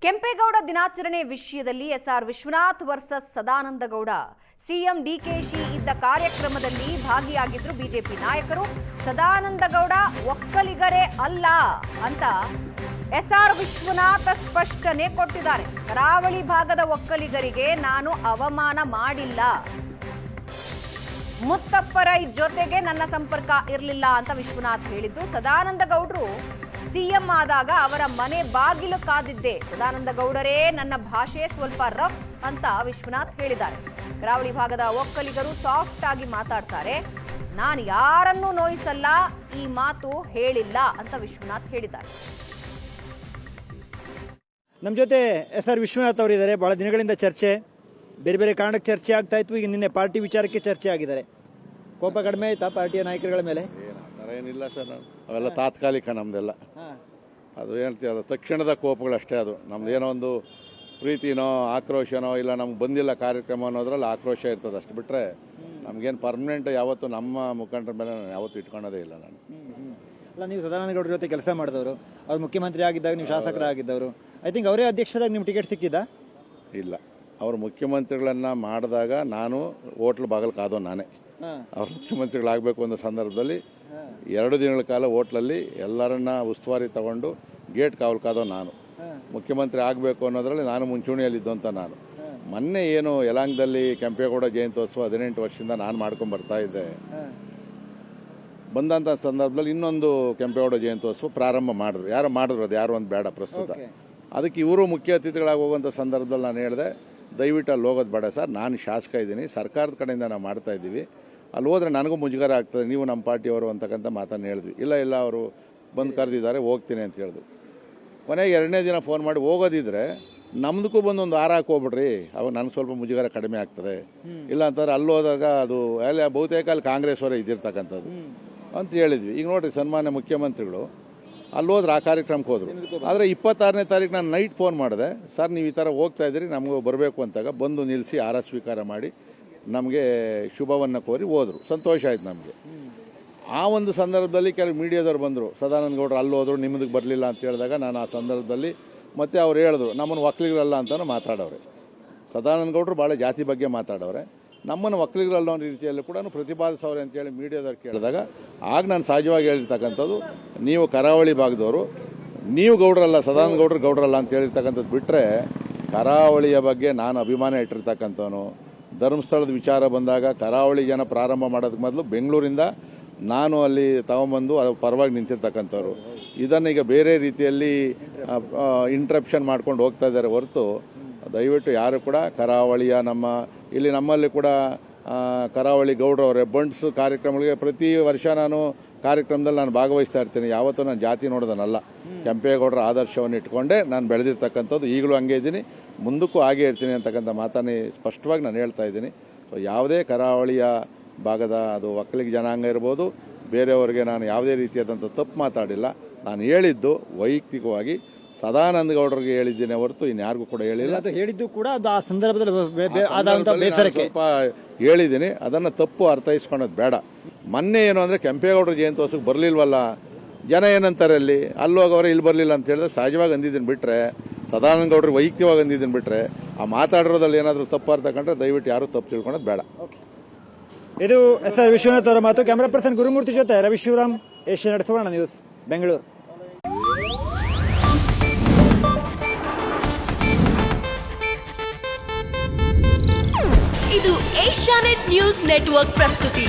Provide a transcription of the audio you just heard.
ಕೆಂಪೇಗೌಡ ದಿನಾಚರಣೆ ವಿಷಯದಲ್ಲಿ SR Vishwanath versus Sadananda Gowda. CM DKShi ಇದ್ದ ಕಾರ್ಯಕ್ರಮದಲ್ಲಿ ಭಾಗಿಯಾಗಿದ್ರು ಬಿಜೆಪಿ ನಾಯಕರು. ಸದಾನಂದಗೌಡ ಒಕ್ಕಲಿಗರೇ ಅಲ್ಲ ಅಂತ ಎಸ್ಆರ್ ವಿಶ್ವನಾಥ್ ಸ್ಪಷ್ಟನೆ ಕೊಟ್ಟಿದ್ದಾರೆ. ಕರಾವಳಿ ಭಾಗದ ಒಕ್ಕಲಿಗರಿಗೆ ನಾನು ಅವಮಾನ ಮಾಡಿಲ್ಲ, ಮುತ್ತಪ್ಪರೈ ಜೊತೆಗೆ ನನ್ನ ಸಂಪರ್ಕ ಇರಲಿಲ್ಲ ಅಂತ ವಿಶ್ವನಾಥ್ ಹೇಳಿದ್ದು. ಸದಾನಂದಗೌಡರು ಸಿಎಂ ಆದಾಗ ಅವರ ಮನೆ ಬಾಗಿಲು ಕಾದಿದ್ದೆ. ಸದಾನಂದಗೌಡರೇ ನನ್ನ ಭಾಷೆ ಸ್ವಲ್ಪ ರಫ್ ಅಂತ ವಿಶ್ವನಾಥ್ ಹೇಳಿದ್ದಾರೆ. ಕರಾವಳಿ ಭಾಗದ ಒಕ್ಕಲಿಗರು ಸಾಫ್ಟ್ ಆಗಿ ಮಾತಾಡ್ತಾರೆ, ನಾನು ಯಾರನ್ನೂ ನೋಯಿಸಲ್ಲ, ಈ ಮಾತು ಹೇಳಿಲ್ಲ ಅಂತ ವಿಶ್ವನಾಥ್ ಹೇಳಿದ್ದಾರೆ. ನಮ್ಮ ಜೊತೆ ಎಸ್ಆರ್ ವಿಶ್ವನಾಥ್ ಅವರಿದ್ದಾರೆ. ಬಹಳ ದಿನಗಳಿಂದ ಚರ್ಚೆ, ಬೇರೆ ಬೇರೆ ಕಾರಣಕ್ಕೆ ಚರ್ಚೆ ಆಗ್ತಾ ಇತ್ತು. ಈಗ ನಿನ್ನೆ ಪಾರ್ಟಿ ವಿಚಾರಕ್ಕೆ ಚರ್ಚೆ ಆಗಿದ್ದಾರೆ. ಕೋಪ ಕಡಿಮೆ ಆಯ್ತಾ ಪಾರ್ಟಿಯ ನಾಯಕರುಗಳ ಮೇಲೆ? ಏನಿಲ್ಲ ಸರ್, ಅವೆಲ್ಲ ತಾತ್ಕಾಲಿಕ. ನಮ್ದೆಲ್ಲ ಅದು ಹೇಳ್ತೀವಿ, ಅದು ತಕ್ಷಣದ ಕೋಪಗಳಷ್ಟೇ. ಅದು ನಮ್ದು ಏನೋ ಒಂದು ಪ್ರೀತಿನೋ ಆಕ್ರೋಶನೋ ಇಲ್ಲ, ನಮ್ಗೆ ಬಂದಿಲ್ಲ ಕಾರ್ಯಕ್ರಮ ಅನ್ನೋದ್ರಲ್ಲಿ ಆಕ್ರೋಶ ಇರ್ತದೆ. ಅಷ್ಟು ಬಿಟ್ಟರೆ ನಮಗೇನು ಪರ್ಮನೆಂಟ್ ಯಾವತ್ತು ನಮ್ಮ ಮುಖಂಡರ ಮೇಲೆ ನಾನು ಯಾವತ್ತೂ ಇಟ್ಕೊಳ್ಳೋದೇ ಇಲ್ಲ. ನಾನು ಅಲ್ಲ, ನೀವು ಸದಾನಂದಗೌಡರ ಜೊತೆ ಕೆಲಸ ಮಾಡಿದವರು, ಅವ್ರು ಮುಖ್ಯಮಂತ್ರಿ ಆಗಿದ್ದಾಗ ನೀವು ಶಾಸಕರಾಗಿದ್ದವರು. ಐ ಥಿಂಕ್ ಅವರೇ ಅಧ್ಯಕ್ಷರಾಗಿ ನಿಮ್ಮ ಟಿಕೆಟ್ ಸಿಕ್ಕಿದ್ದಾ? ಇಲ್ಲ, ಅವರು ಮುಖ್ಯಮಂತ್ರಿಗಳನ್ನು ಮಾಡಿದಾಗ ನಾನು ಹೋಟ್ಲ್ ಬಾಗಿಲು ಕಾದೋ ನಾನೇ. ಅವ್ರು ಮುಖ್ಯಮಂತ್ರಿಗಳಾಗಬೇಕು ಅನ್ನೋ ಸಂದರ್ಭದಲ್ಲಿ 2 ದಿನಗಳ ಕಾಲ ಹೋಟ್ಲಲ್ಲಿ ಎಲ್ಲರನ್ನ ಉಸ್ತುವಾರಿ ತಗೊಂಡು ಗೇಟ್ ಕಾವಲು ಕಾದೋ ನಾನು. ಮುಖ್ಯಮಂತ್ರಿ ಆಗಬೇಕು ಅನ್ನೋದ್ರಲ್ಲಿ ನಾನು ಮುಂಚೂಣಿಯಲ್ಲಿದ್ದು ಅಂತ ನಾನು. ಮೊನ್ನೆ ಏನು ಯಲಾಂಗದಲ್ಲಿ ಕೆಂಪೇಗೌಡ ಜಯಂತ್ಯೋತ್ಸವ 18 ವರ್ಷದಿಂದ ನಾನು ಮಾಡ್ಕೊಂಡು ಬರ್ತಾ ಇದ್ದೆ. ಬಂದಂಥ ಸಂದರ್ಭದಲ್ಲಿ ಇನ್ನೊಂದು ಕೆಂಪೇಗೌಡ ಜಯಂತ್ಯೋತ್ಸವ ಪ್ರಾರಂಭ ಮಾಡಿದ್ರು. ಮಾಡಿದ್ರು, ಅದು ಯಾರು ಒಂದು ಬೇಡ ಪ್ರಸ್ತುತ. ಅದಕ್ಕೆ ಇವರು ಮುಖ್ಯ ಅತಿಥಿಗಳಾಗಿ ಹೋಗುವಂಥ ಸಂದರ್ಭದಲ್ಲಿ ನಾನು ಹೇಳಿದೆ, ದಯವಿಟ್ಟು ಅಲ್ಲಿ ಹೋಗೋದು ಬೇಡ ಸರ್, ನಾನು ಶಾಸಕ ಇದ್ದೀನಿ, ಸರ್ಕಾರದ ಕಡೆಯಿಂದ ನಾವು ಮಾಡ್ತಾ ಇದ್ದೀವಿ, ಅಲ್ಲಿ ಹೋದರೆ ನನಗೂ ಮುಜುಗರ ಆಗ್ತದೆ, ನೀವು ನಮ್ಮ ಪಾರ್ಟಿಯವರು ಅಂತಕ್ಕಂಥ ಮಾತನ್ನು ಹೇಳಿದ್ವಿ. ಇಲ್ಲ ಅವರು ಬಂದು ಕರೆದಿದ್ದಾರೆ, ಹೋಗ್ತೀನಿ ಅಂತ ಹೇಳಿದ್ರು. ಕೊನೆಗೆ 2ನೇ ದಿನ ಫೋನ್ ಮಾಡಿ ಹೋಗೋದಿದ್ರೆ ನಮ್ದಕ್ಕೂ ಬಂದು ಒಂದು ಹಾರ ಹಾಕೋಗ್ಬಿಡ್ರಿ, ಅವಾಗ ನನಗೆ ಸ್ವಲ್ಪ ಮುಜುಗರ ಕಡಿಮೆ ಆಗ್ತದೆ. ಇಲ್ಲ ಅಂತಂದ್ರೆ ಅಲ್ಲಿ ಹೋದಾಗ ಅದು ಅಲ್ಲಿ ಬಹುತೇಕ ಅಲ್ಲಿ ಕಾಂಗ್ರೆಸ್ ಅವರೇ ಇದ್ದಿರ್ತಕ್ಕಂಥದ್ದು ಅಂತ ಹೇಳಿದ್ವಿ. ಈಗ ನೋಡಿರಿ, ಸನ್ಮಾನ್ಯ ಮುಖ್ಯಮಂತ್ರಿಗಳು ಅಲ್ಲಿ ಹೋದ್ರೆ ಆ ಕಾರ್ಯಕ್ರಮಕ್ಕೆ ಹೋದರು. ಆದರೆ 26ನೇ ತಾರೀಕು ನಾನು ನೈಟ್ ಫೋನ್ ಮಾಡಿದೆ, ಸರ್ ನೀವು ಈ ಥರ ಹೋಗ್ತಾ ಇದ್ದೀರಿ, ನಮಗೂ ಬರಬೇಕು ಅಂತಾಗ ಬಂದು ನಿಲ್ಲಿಸಿ ಹಾರ ಸ್ವೀಕಾರ ಮಾಡಿ ನಮಗೆ ಶುಭವನ್ನು ಕೋರಿ ಹೋದರು. ಸಂತೋಷ ಆಯ್ತು ನಮಗೆ. ಆ ಒಂದು ಸಂದರ್ಭದಲ್ಲಿ ಕೆಲವು ಮೀಡಿಯಾದವ್ರು ಬಂದರು, ಸದಾನಂದಗೌಡರು ಅಲ್ಲಿ ಹೋದ್ರು, ನಿಮ್ಮದಕ್ಕೆ ಬರಲಿಲ್ಲ ಅಂತ ಹೇಳಿದಾಗ ನಾನು ಆ ಸಂದರ್ಭದಲ್ಲಿ ಮತ್ತೆ ಅವ್ರು ಹೇಳಿದ್ರು, ನಮ್ಮನ್ನು ಒಕ್ಕಲಿಗರಲ್ಲ ಅಂತಲೂ ಮಾತಾಡೋರೆ. ಸದಾನಂದಗೌಡರು ಭಾಳ ಜಾತಿ ಬಗ್ಗೆ ಮಾತಾಡೋರೆ, ನಮ್ಮನ್ನು ಒಕ್ಕಲಿಗರಲ್ಲ ಅನ್ನೋ ರೀತಿಯಲ್ಲಿ ಕೂಡ ಪ್ರತಿಪಾದಿಸೋರೆ ಅಂತೇಳಿ ಮೀಡಿಯಾದವ್ರು ಕೇಳಿದಾಗ ಆಗ ನಾನು ಸಹಜವಾಗಿ ಹೇಳಿರ್ತಕ್ಕಂಥದ್ದು, ನೀವು ಕರಾವಳಿ ಭಾಗದವರು, ನೀವು ಗೌಡ್ರಲ್ಲ, ಸದಾನಂದಗೌಡರು ಗೌಡ್ರಲ್ಲ ಅಂತ ಹೇಳಿರ್ತಕ್ಕಂಥದ್ದು ಬಿಟ್ಟರೆ, ಕರಾವಳಿಯ ಬಗ್ಗೆ ನಾನು ಅಭಿಮಾನ ಇಟ್ಟಿರ್ತಕ್ಕಂಥವನು. ಧರ್ಮಸ್ಥಳದ ವಿಚಾರ ಬಂದಾಗ ಕರಾವಳಿ ಜನ ಪ್ರಾರಂಭ ಮಾಡೋದಕ್ಕೆ ಮೊದಲು ಬೆಂಗಳೂರಿಂದ ನಾನು ಅಲ್ಲಿ ತಗೊಂಬಂದು ಅದು ಪರವಾಗಿ ನಿಂತಿರ್ತಕ್ಕಂಥವ್ರು. ಇದನ್ನೀಗ ಬೇರೆ ರೀತಿಯಲ್ಲಿ ಇಂಟ್ರಪ್ಷನ್ ಮಾಡ್ಕೊಂಡು ಹೋಗ್ತಾ ಇದ್ದಾರೆ ಹೊರತು, ದಯವಿಟ್ಟು ಯಾರು ಕೂಡ ಕರಾವಳಿಯ ನಮ್ಮಲ್ಲಿ ಕೂಡ ಕರಾವಳಿ ಗೌಡ್ರವರೇ ಬಂಡ್ಸ್ ಕಾರ್ಯಕ್ರಮಗಳಿಗೆ ಪ್ರತಿ ವರ್ಷ ನಾನು ಕಾರ್ಯಕ್ರಮದಲ್ಲಿ ನಾನು ಭಾಗವಹಿಸ್ತಾ ಇರ್ತೀನಿ. ಯಾವತ್ತೂ ನಾನು ಜಾತಿ ನೋಡೋದನ್ನಲ್ಲ, ಕೆಂಪೇಗೌಡರ ಆದರ್ಶವನ್ನು ಇಟ್ಕೊಂಡೇ ನಾನು ಬೆಳೆದಿರ್ತಕ್ಕಂಥದ್ದು. ಈಗಲೂ ಹಂಗೆ ಇದ್ದೀನಿ, ಮುಂದಕ್ಕೂ ಹಾಗೇ ಇರ್ತೀನಿ ಅಂತಕ್ಕಂಥ ಮಾತನ್ನೇ ಸ್ಪಷ್ಟವಾಗಿ ನಾನು ಹೇಳ್ತಾ ಇದ್ದೀನಿ. ಸೊ ಯಾವುದೇ ಕರಾವಳಿಯ ಭಾಗದ ಅದು ಒಕ್ಕಲಿಗ ಜನಾಂಗ ಇರ್ಬೋದು, ಬೇರೆಯವರಿಗೆ ನಾನು ಯಾವುದೇ ರೀತಿಯಾದಂಥ ತಪ್ಪು ಮಾತಾಡಿಲ್ಲ. ನಾನು ಹೇಳಿದ್ದು ವೈಯಕ್ತಿಕವಾಗಿ ಸದಾನಂದಗೌಡರಿಗೆ ಹೇಳಿದ್ದೇನೆ ಹೊರತು ಇನ್ಯಾರಿಗೂ ಕೂಡ ಹೇಳಿಲ್ಲ. ಅದು ಹೇಳಿದ್ದು ಕೂಡ ಅದು ಆ ಸಂದರ್ಭದಲ್ಲಿ ಸ್ವಲ್ಪ ಹೇಳಿದ್ದೀನಿ, ಅದನ್ನು ತಪ್ಪು ಅರ್ಥೈಸ್ಕೊಳ್ಳೋದು ಬೇಡ. ಮೊನ್ನೆ ಏನು ಅಂದರೆ ಕೆಂಪೇಗೌಡರ ಜಯಂತ್ಯೋತ್ಸವಕ್ಕೆ ಬರಲಿಲ್ವಲ್ಲ, ಜನ ಏನಂತಾರೆ ಅಲ್ಲಿ ಹೋಗೋರು ಇಲ್ಲಿ ಬರಲಿಲ್ಲ ಅಂತ ಹೇಳಿದ್ರೆ ಸಹಜವಾಗಿ ಅಂದಿದ್ದೀನಿ. ಬಿಟ್ಟರೆ ಸದಾನಂದಗೌಡರು ವೈಯಕ್ತಿಕವಾಗಿ ಅಂದಿದ್ದೀನಿ. ಬಿಟ್ಟರೆ ಆ ಮಾತಾಡಿರೋದ್ರಲ್ಲಿ ಏನಾದರೂ ತಪ್ಪು ಅರ್ಥ ಕಂಡ್ರೆ ದಯವಿಟ್ಟು ಯಾರೂ ತಪ್ಪು ತಿಳ್ಕೊಳ್ಳೋದು ಬೇಡ. ಇದು ಎಸ್ಆರ್ ವಿಶ್ವನಾಥ್ ಅವರ ಮಾತು. ಕ್ಯಾಮರಾ ಪರ್ಸನ್ ಗುರುಮೂರ್ತಿ ಜೊತೆ ರವಿ ಶಿವರಾಮ್, ಏಷ್ಯಾನೆಟ್ ಸುವರ್ಣ ನ್ಯೂಸ್, ಬೆಂಗಳೂರು. ಇದು ಏಷ್ಯಾನೆಟ್ ನ್ಯೂಸ್ ನೆಟ್ವರ್ಕ್ ಪ್ರಸ್ತುತಿ.